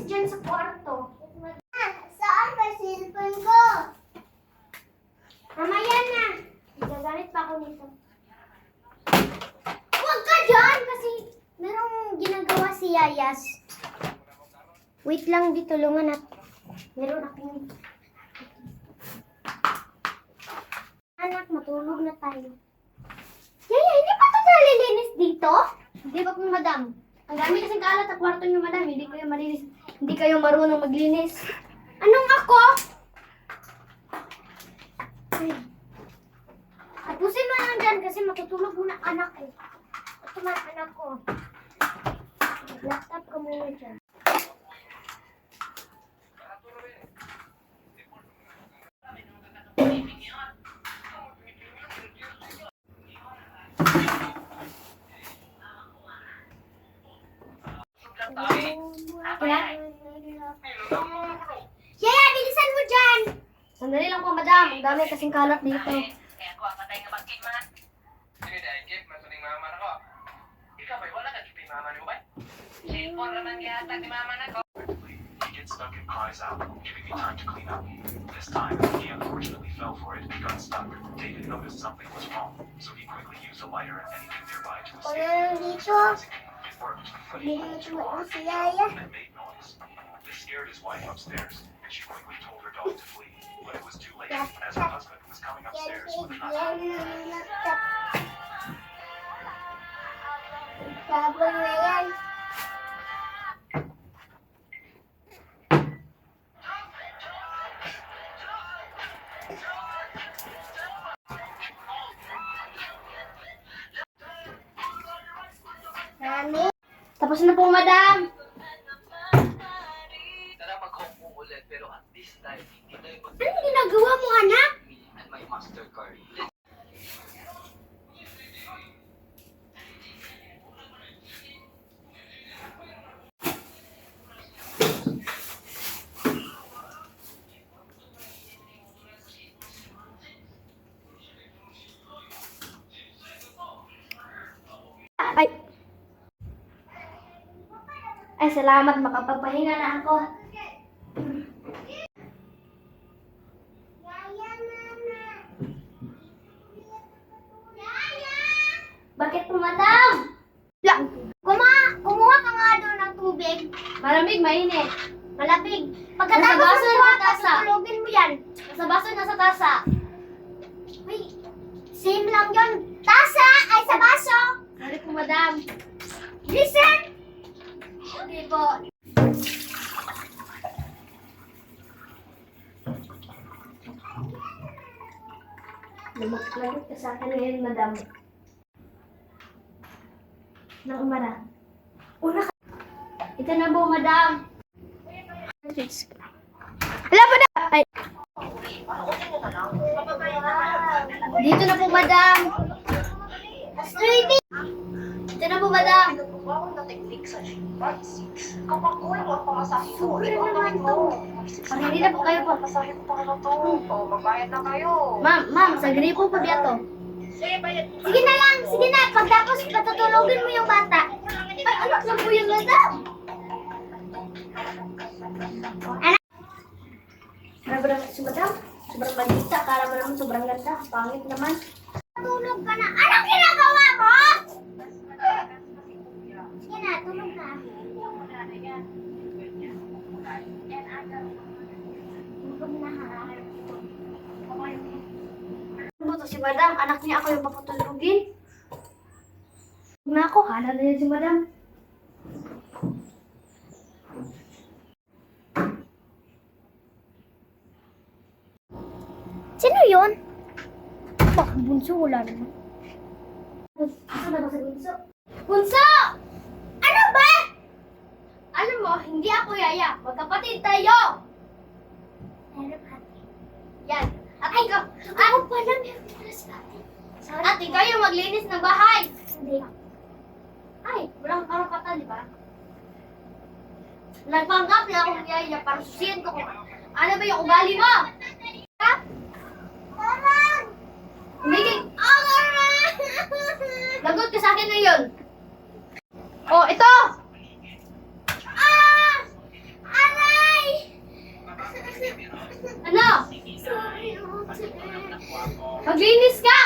dyan sa kwarto. Saan ba cellphone ko? Mamaya na. Gagamit pa ako nito. Huwag ka dyan kasi merong ginagawa si Yayas. Wait lang, di tulungan at meron akong... Anak, matulog na tayo. Yaya, hindi pa ito nalilinis dito? Hindi ba po, madam? Ang dami kasing kalat sa kwarto niyo, madam. Hindi kayo malinis. Hindi kayo marunong maglinis. Anong ako? Tapusin mo lang dyan kasi matutulog muna anak ko. Ito man anak ko. Laptop ko muna dyan. Yaya, bilisan mo dyan! Sandali lang po, madam. Ang dami kasing kalat dito. Kaya ako ang patay nga bagkit man. Sige, dahil kip, masuning mama na ko. Ikaw ba'y wala ka kipin mama niyo ba? Sipon naman gihatag ni mama na ko. He gets stuck and cries out, giving me time to clean up. This time, he unfortunately fell for it and got stuck. David noticed something was wrong, so he quickly used a lighter and anything nearby to escape. Dito. It worked, but he managed to walk Si Yaya. and made noise. This scared his wife upstairs, and she quickly told her dog to flee. But it was too late, as her husband was coming upstairs with a knife. Sabon na yan. Tapos na po, madam. Tara mag-home ulit, pero at this time, hindi na yung Anong ginagawa mo, anak? me and my MasterCard. Ay. Ay, salamat. Makapagpahinga na ako. Bakit po, madam? Kumuha ka nga doon ng tubig. Malamig, mainit. Malamig. Nasa Pagkatapos baso, ng kumuha nasa ka, tasa. tulogin mo yan. Nasa baso, nasa tasa. Uy, same lang yun. Tasa ay sa baso. Sorry po, madam. Listen. Okay po. Lagot ka sa akin ngayon, madam. Nang umara. Una ka. Ito na po, madam. Hala pa na! Ay. Dito na po, madam. Sweetie! Ito na po, madam. Sobra naman to. Pag-hindi na po kayo po. Magbayad na kayo. Ma'am, sa gripo po dito. Sige na lang, sige na. Pagtapos patutulogin mo yung bata. Ay, anak lang po yung madam. Anak. Sobrang si madam. Sobrang balita. Akala mo naman sobrang ganda. Pangit naman. Tulog ka na. Anong ginagawa mo? Sige na, tulog na. Tulog na ha. Ano to si madam? Anak niya ako yung papatulogin. Huwag na ako. Hala na yan si madam. Sino yun? Bak, bunso, wala naman. Asa na ba si Bunso? Bunso! Ano ba? Alam mo, hindi ako yaya. Magkapatid tayo. Meron ate. Yan. At Ay, ikaw, ako pala meron pala si ate. Sorry. at ikaw yung maglinis ng bahay. Hindi. Ay, walang karapatan, di ba? Nagpanggap na akong yaya para susiyan ko kung ano ba yung ugali mo. Ha? Parang! Umigil. Lagot ka sa akin ngayon. Oh, ito! Ah! Maglinis ka!